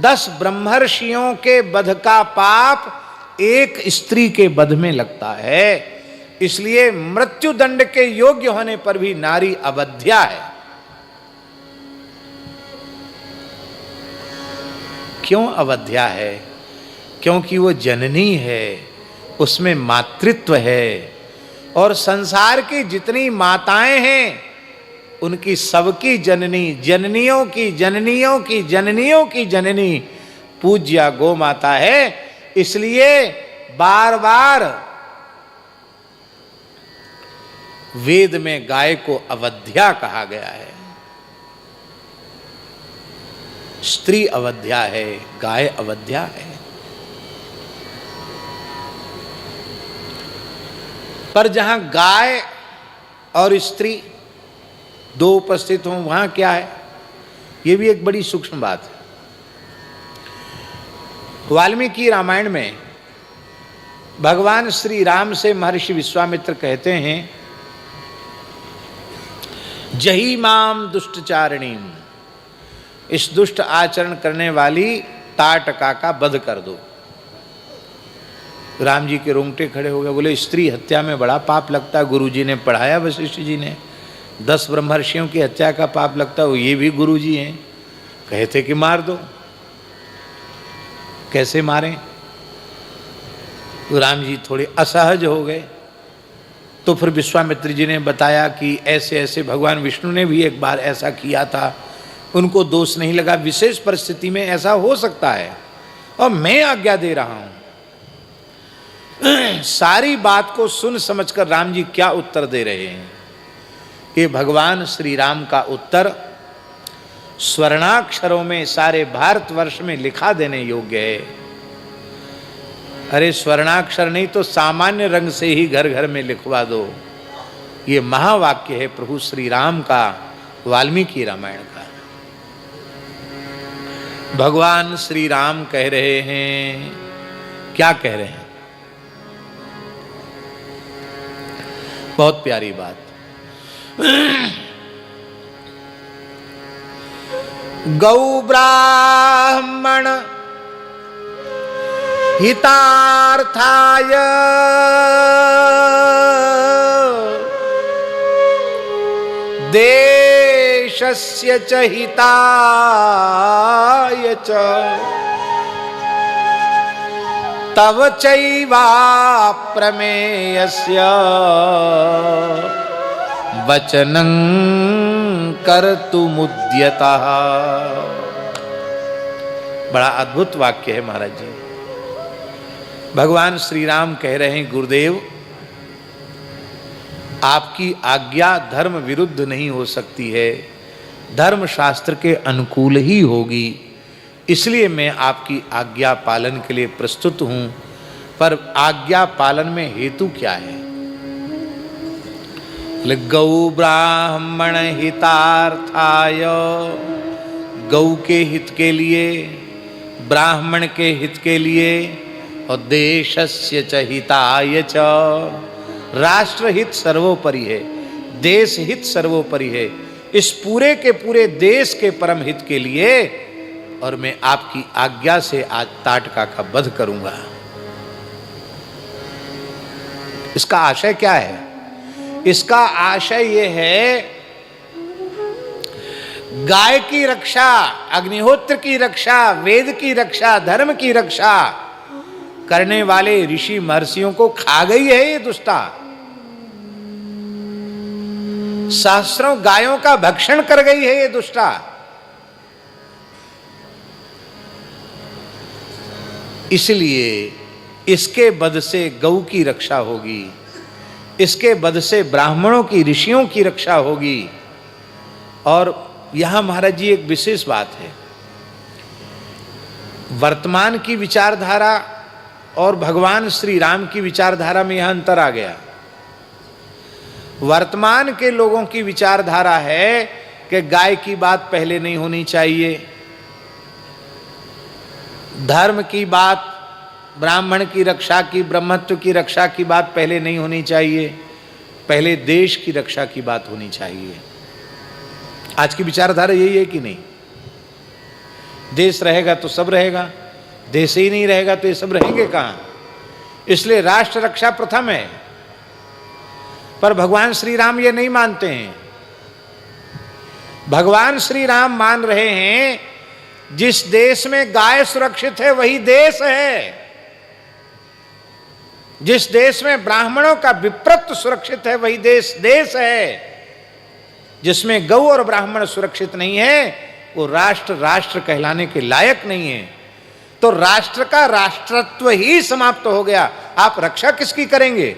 10 ब्रह्मर्षियों के वध का पाप एक स्त्री के वध में लगता है। इसलिए मृत्यु दंड के योग्य होने पर भी नारी अवध्या है। क्यों अवध्या है? क्योंकि वो जननी है, उसमें मातृत्व है, और संसार की जितनी माताएं हैं उनकी सबकी जननी, जननियों की जननियों की जननियों की जननी पूज्या गौ माता है। इसलिए बार बार वेद में गाय को अवध्या कहा गया है। स्त्री अवध्या है, गाय अवध्या है। पर जहां गाय और स्त्री दो उपस्थित हों वहां क्या है, यह भी एक बड़ी सूक्ष्म बात है। वाल्मीकि रामायण में भगवान श्री राम से महर्षि विश्वामित्र कहते हैं, जही माम दुष्टचारिणीम, इस दुष्ट आचरण करने वाली ताटका का वध कर दो। राम जी के रोंगटे खड़े हो गए, बोले स्त्री हत्या में बड़ा पाप लगता है। गुरु जी ने पढ़ाया, वशिष्ठ जी ने 10 ब्रह्मर्षियों की हत्या का पाप लगता है, ये भी गुरु जी हैं। कहे थे कि मार दो, कैसे मारें? तो राम जी थोड़े असहज हो गए। तो फिर विश्वामित्र जी ने बताया कि ऐसे ऐसे भगवान विष्णु ने भी एक बार ऐसा किया था, उनको दोष नहीं लगा। विशेष परिस्थिति में ऐसा हो सकता है और मैं आज्ञा दे रहा हूं। सारी बात को सुन समझकर राम जी क्या उत्तर दे रहे हैं, ये भगवान श्री राम का उत्तर स्वर्णाक्षरों में सारे भारतवर्ष में लिखा देने योग्य है। अरे स्वर्णाक्षर नहीं तो सामान्य रंग से ही घर घर में लिखवा दो। ये महावाक्य है प्रभु श्री राम का, वाल्मीकि रामायण का। भगवान श्री राम कह रहे हैं, क्या कह रहे हैं? बहुत प्यारी बात। गौ ब्राह्मण हितार्थाय देशस्य च हिताय च तव चैवा प्रमेयस्य वचनं कर्तुमुद्यतः। बड़ा अद्भुत वाक्य है महाराज जी। भगवान श्री राम कह रहे हैं, गुरुदेव आपकी आज्ञा धर्म विरुद्ध नहीं हो सकती है, धर्म शास्त्र के अनुकूल ही होगी। इसलिए मैं आपकी आज्ञा पालन के लिए प्रस्तुत हूं। पर आज्ञा पालन में हेतु क्या है? गौ ब्राह्मण हितार्थाय, गौ के हित के लिए, ब्राह्मण के हित के लिए, और देशस्य च हिताय च, राष्ट्र हित सर्वोपरि है, देश हित सर्वोपरि है। इस पूरे के पूरे देश के परम हित के लिए और मैं आपकी आज्ञा से आज ताटका का वध करूंगा। इसका आशय क्या है? इसका आशय यह है, गाय की रक्षा, अग्निहोत्र की रक्षा, वेद की रक्षा, धर्म की रक्षा करने वाले ऋषि महर्षियों को खा गई है ये दुष्टा। सहस्रों गायों का भक्षण कर गई है ये दुष्टा। इसलिए इसके वध से गौ की रक्षा होगी, इसके वध से ब्राह्मणों की, ऋषियों की रक्षा होगी। और यहां महाराज जी एक विशेष बात है, वर्तमान की विचारधारा और भगवान श्री राम की विचारधारा में यह अंतर आ गया। वर्तमान के लोगों की विचारधारा है कि गाय की बात पहले नहीं होनी चाहिए, धर्म की बात, ब्राह्मण की रक्षा की, ब्रह्मत्व की रक्षा की बात पहले नहीं होनी चाहिए, पहले देश की रक्षा की बात होनी चाहिए। आज की विचारधारा यही है कि नहीं? देश रहेगा तो सब रहेगा, देश ही नहीं रहेगा तो ये सब रहेंगे कहाँ। इसलिए राष्ट्र रक्षा प्रथम है। पर भगवान श्री राम ये नहीं मानते हैं। भगवान श्री राम मान रहे हैं जिस देश में गाय सुरक्षित है वही देश है, जिस देश में ब्राह्मणों का विप्रत्व सुरक्षित है वही देश है। जिसमें गौ और ब्राह्मण सुरक्षित नहीं है वो राष्ट्र राष्ट्र कहलाने के लायक नहीं है। तो राष्ट्र का राष्ट्रत्व ही समाप्त हो गया, आप रक्षा किसकी करेंगे।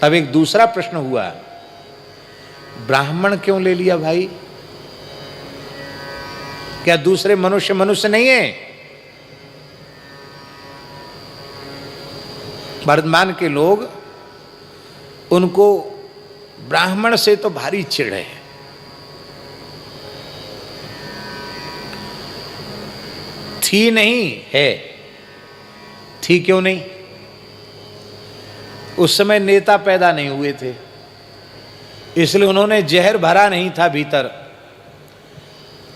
अब एक दूसरा प्रश्न हुआ, ब्राह्मण क्यों ले लिया भाई? क्या दूसरे मनुष्य मनुष्य नहीं है? वर्तमान के लोग, उनको ब्राह्मण से तो भारी चिढ़ है। थी नहीं है, थी क्यों नहीं? उस समय नेता पैदा नहीं हुए थे, इसलिए उन्होंने जहर भरा नहीं था भीतर।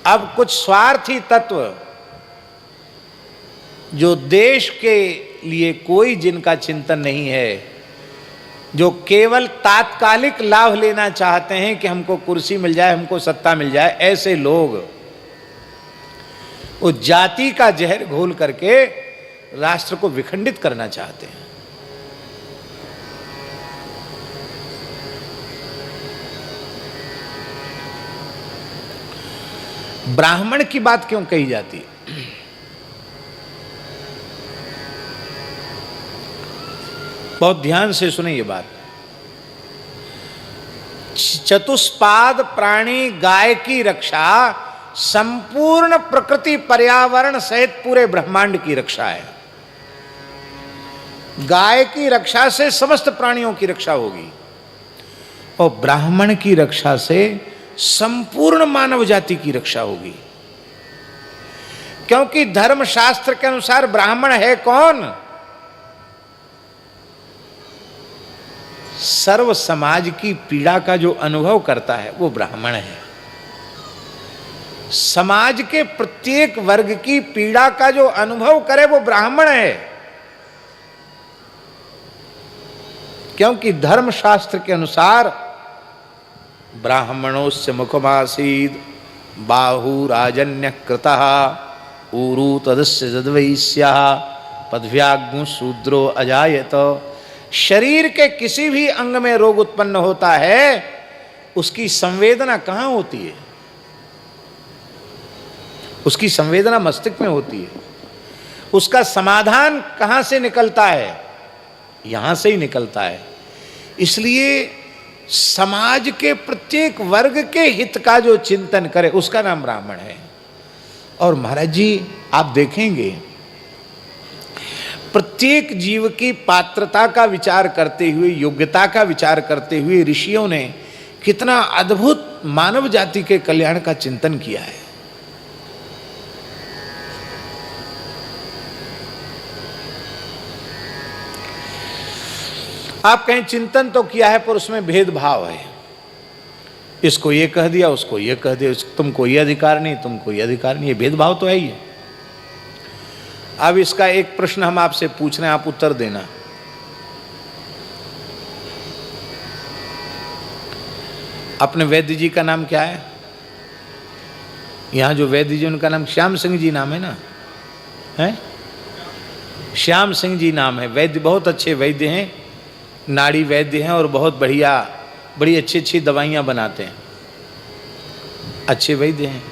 अब कुछ स्वार्थी तत्व जो देश के लिए कोई जिनका चिंतन नहीं है, जो केवल तात्कालिक लाभ लेना चाहते हैं कि हमको कुर्सी मिल जाए, हमको सत्ता मिल जाए, ऐसे लोग वो जाति का जहर घोल करके राष्ट्र को विखंडित करना चाहते हैं। ब्राह्मण की बात क्यों कही जाती है? बहुत ध्यान से सुने ये बात। चतुष्पाद प्राणी गाय की रक्षा संपूर्ण प्रकृति पर्यावरण सहित पूरे ब्रह्मांड की रक्षा है। गाय की रक्षा से समस्त प्राणियों की रक्षा होगी और ब्राह्मण की रक्षा से संपूर्ण मानव जाति की रक्षा होगी। क्योंकि धर्मशास्त्र के अनुसार ब्राह्मण है कौन? सर्व समाज की पीड़ा का जो अनुभव करता है वो ब्राह्मण है। समाज के प्रत्येक वर्ग की पीड़ा का जो अनुभव करे वो ब्राह्मण है। क्योंकि धर्मशास्त्र के अनुसार ब्राह्मणोस्य मुखमासीद बाहु राजन्य कृतः ऊरु तदस्य जद्वैस्यः पदव्याग्मु शूद्रो अजायत। शरीर के किसी भी अंग में रोग उत्पन्न होता है, उसकी संवेदना कहाँ होती है? उसकी संवेदना मस्तिष्क में होती है। उसका समाधान कहाँ से निकलता है? यहां से ही निकलता है। इसलिए समाज के प्रत्येक वर्ग के हित का जो चिंतन करे उसका नाम ब्राह्मण है। और महाराज जी आप देखेंगे प्रत्येक जीव की पात्रता का विचार करते हुए, योग्यता का विचार करते हुए ऋषियों ने कितना अद्भुत मानव जाति के कल्याण का चिंतन किया है। आप कहें चिंतन तो किया है पर उसमें भेदभाव है, इसको ये कह दिया, उसको ये कह दिया, तुमको ये अधिकार नहीं, तुमको ये अधिकार नहीं, ये भेदभाव तो है ही है। अब इसका एक प्रश्न हम आपसे पूछ रहे हैं, आप उत्तर देना। अपने वैद्य जी का नाम क्या है? यहां जो वैद्य जी उनका नाम श्याम सिंह जी नाम है ना? है श्याम सिंह जी नाम है। वैद्य बहुत अच्छे वैद्य हैं, नाड़ी वैद्य हैं और बहुत बढ़िया बड़ी अच्छी अच्छी दवाइयाँ बनाते हैं, अच्छे वैद्य हैं।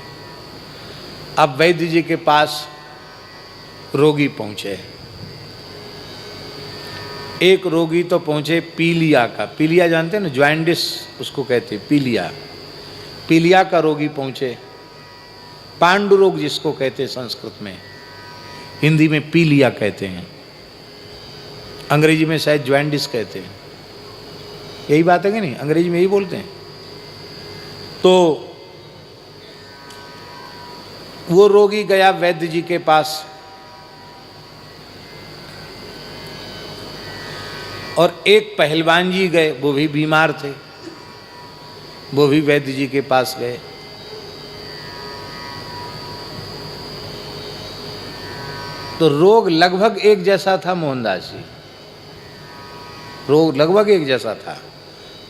अब वैद्य जी के पास रोगी पहुँचे, एक रोगी तो पहुँचे पीलिया का, पीलिया जानते हैं ना, ज्वाइंटिस उसको कहते हैं पीलिया, पीलिया का रोगी पहुँचे, पांडु रोग जिसको कहते हैं संस्कृत में, हिंदी में पीलिया कहते हैं, अंग्रेजी में शायद ज्वाइंटिस कहते हैं। यही बात है कि नहीं? अंग्रेजी में यही बोलते हैं। तो वो रोगी गया वैद्य जी के पास और एक पहलवान जी गए, वो भी बीमार थे, वो भी वैद्य जी के पास गए। तो रोग लगभग एक जैसा था मोहनदास जी, रोग लगभग एक जैसा था।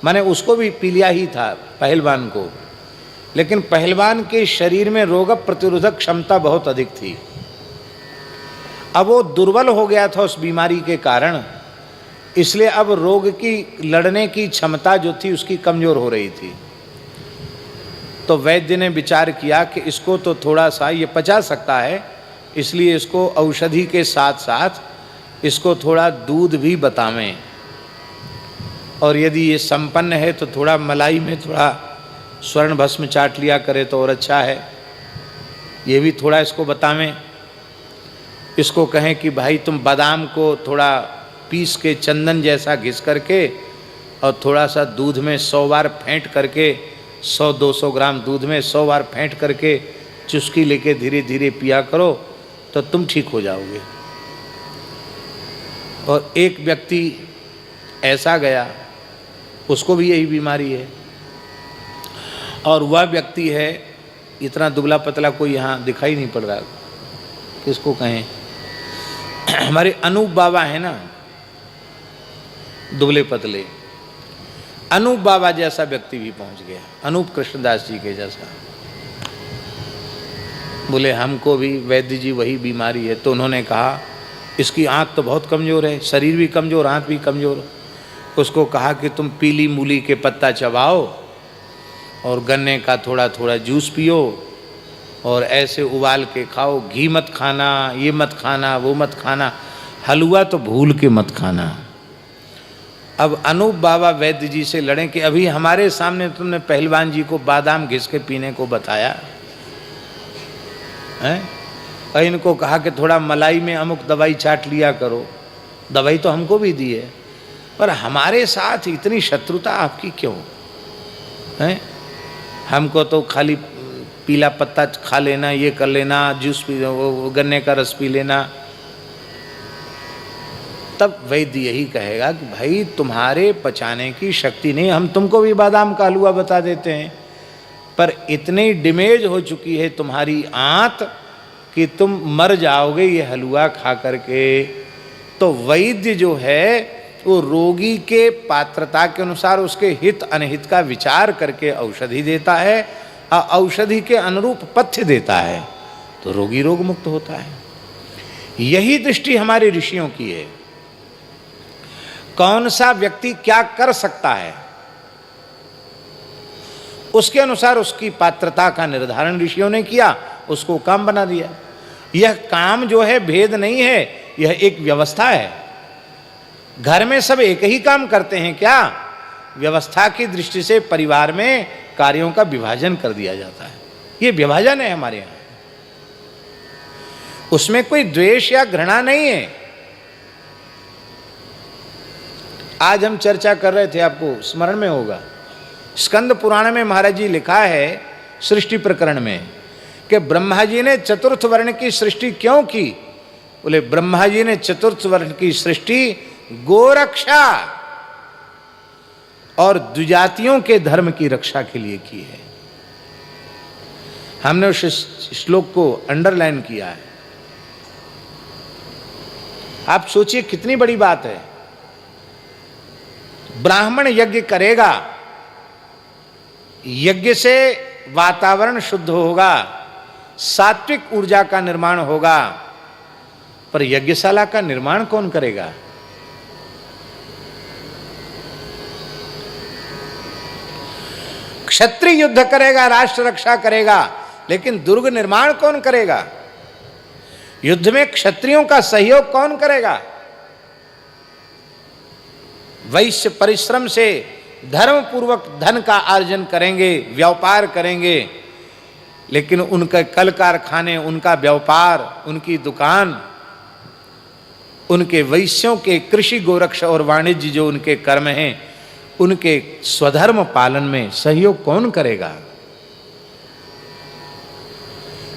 माने उसको भी पीलिया ही था पहलवान को, लेकिन पहलवान के शरीर में रोग प्रतिरोधक क्षमता बहुत अधिक थी। अब वो दुर्बल हो गया था उस बीमारी के कारण, इसलिए अब रोग की लड़ने की क्षमता जो थी उसकी कमजोर हो रही थी। तो वैद्य ने विचार किया कि इसको तो थोड़ा सा ये पचा सकता है, इसलिए इसको औषधि के साथ साथ इसको थोड़ा दूध भी बतावें, और यदि ये संपन्न है तो थोड़ा मलाई में थोड़ा स्वर्ण भस्म चाट लिया करे तो और अच्छा है, ये भी थोड़ा इसको बतावें। इसको कहें कि भाई तुम बादाम को थोड़ा पीस के चंदन जैसा घिस करके और थोड़ा सा दूध में 100 बार फेंट करके, 100-200 ग्राम दूध में 100 बार फेंट करके चुस्की लेके धीरे धीरे पिया करो तो तुम ठीक हो जाओगे। और एक व्यक्ति ऐसा गया, उसको भी यही बीमारी है, और वह व्यक्ति है इतना दुबला पतला, कोई यहाँ दिखाई नहीं पड़ रहा, किसको कहें, हमारे अनूप बाबा है ना, दुबले पतले, अनूप बाबा जैसा व्यक्ति भी पहुंच गया, अनूप कृष्णदास जी के जैसा। बोले हमको भी वैद्य जी वही बीमारी है। तो उन्होंने कहा इसकी आँख तो बहुत कमज़ोर है, शरीर भी कमज़ोर, आँख भी कमज़ोर। उसको कहा कि तुम पीली मूली के पत्ता चबाओ और गन्ने का थोड़ा थोड़ा जूस पियो और ऐसे उबाल के खाओ, घी मत खाना, ये मत खाना, वो मत खाना, हलवा तो भूल के मत खाना। अब अनूप बाबा वैद्य जी से लड़ें कि अभी हमारे सामने तुमने पहलवान जी को बादाम घिस के पीने को बताया है, और इनको कहा कि थोड़ा मलाई में अमुक दवाई चाट लिया करो। दवाई तो हमको भी दी है, पर हमारे साथ इतनी शत्रुता आपकी क्यों है? हमको तो खाली पीला पत्ता खा लेना, ये कर लेना, जूस पी, वो गन्ने का रस पी लेना। तब वैद्य यही कहेगा कि भाई तुम्हारे पचाने की शक्ति नहीं, हम तुमको भी बादाम का हलवा बता देते हैं, पर इतनी डैमेज हो चुकी है तुम्हारी आंत कि तुम मर जाओगे ये हलवा खा करके। तो वैद्य जो है वो रोगी के पात्रता के अनुसार उसके हित अनहित का विचार करके औषधि देता है और औषधि के अनुरूप पथ्य देता है, तो रोगी रोग मुक्त होता है। यही दृष्टि हमारे ऋषियों की है। कौन सा व्यक्ति क्या कर सकता है उसके अनुसार उसकी पात्रता का निर्धारण ऋषियों ने किया, उसको काम बना दिया। यह काम जो है भेद नहीं है, यह एक व्यवस्था है। घर में सब एक ही काम करते हैं क्या? व्यवस्था की दृष्टि से परिवार में कार्यों का विभाजन कर दिया जाता है, ये विभाजन है हमारे यहाँ। उसमें कोई द्वेष या घृणा नहीं है। आज हम चर्चा कर रहे थे, आपको स्मरण में होगा, स्कंद पुराण में महाराज जी लिखा है सृष्टि प्रकरण में कि ब्रह्मा जी ने चतुर्थ वर्ण की सृष्टि क्यों की? बोले ब्रह्मा जी ने चतुर्थ वर्ण की सृष्टि गोरक्षा और द्विजातियों के धर्म की रक्षा के लिए की है। हमने उस श्लोक को अंडरलाइन किया है। आप सोचिए कितनी बड़ी बात है। ब्राह्मण यज्ञ करेगा, यज्ञ से वातावरण शुद्ध होगा, सात्विक ऊर्जा का निर्माण होगा, पर यज्ञशाला का निर्माण कौन करेगा? क्षत्रिय युद्ध करेगा, राष्ट्र रक्षा करेगा, लेकिन दुर्ग निर्माण कौन करेगा? युद्ध में क्षत्रियों का सहयोग कौन करेगा? वैश्य परिश्रम से धर्म पूर्वक धन का अर्जन करेंगे, व्यापार करेंगे, लेकिन उनके कल कारखाने, उनका व्यापार, उनकी दुकान, उनके वैश्यों के कृषि गोरक्ष और वाणिज्य जो उनके कर्म हैं, उनके स्वधर्म पालन में सहयोग कौन करेगा?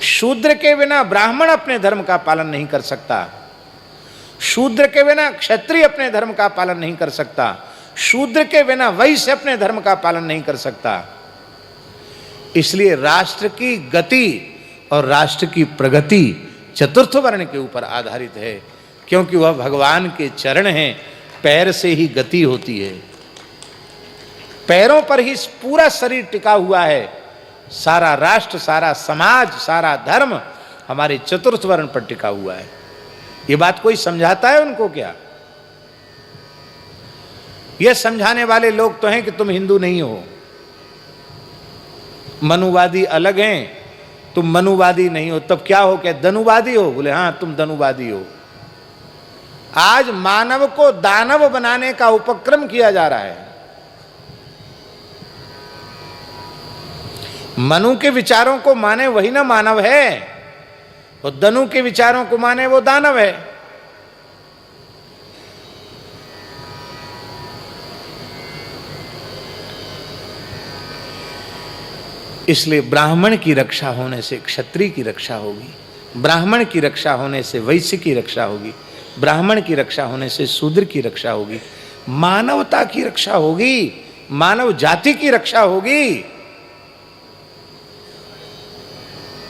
शूद्र के बिना ब्राह्मण अपने धर्म का पालन नहीं कर सकता, शूद्र के बिना क्षत्रिय अपने धर्म का पालन नहीं कर सकता, शूद्र के बिना वैश्य अपने धर्म का पालन नहीं कर सकता। इसलिए राष्ट्र की गति और राष्ट्र की प्रगति चतुर्थ वर्ण के ऊपर आधारित है, क्योंकि वह भगवान के चरण हैं। पैर से ही गति होती है, पैरों पर ही पूरा शरीर टिका हुआ है। सारा राष्ट्र, सारा समाज, सारा धर्म हमारे चतुर्थ वर्ण पर टिका हुआ है। ये बात कोई समझाता है उनको क्या? ये समझाने वाले लोग तो हैं कि तुम हिंदू नहीं हो, मनुवादी अलग हैं, तुम मनुवादी नहीं हो। तब क्या हो? क्या धनुवादी हो? बोले हाँ तुम धनुवादी हो। आज मानव को दानव बनाने का उपक्रम किया जा रहा है। मनु के विचारों को माने वही ना मानव है, और धनु के विचारों को माने वो दानव है। इसलिए ब्राह्मण की रक्षा होने से क्षत्रिय की रक्षा होगी, ब्राह्मण की रक्षा होने से वैश्य की रक्षा होगी, ब्राह्मण की रक्षा होने से शूद्र की रक्षा होगी, मानवता की रक्षा होगी, मानव जाति की रक्षा होगी।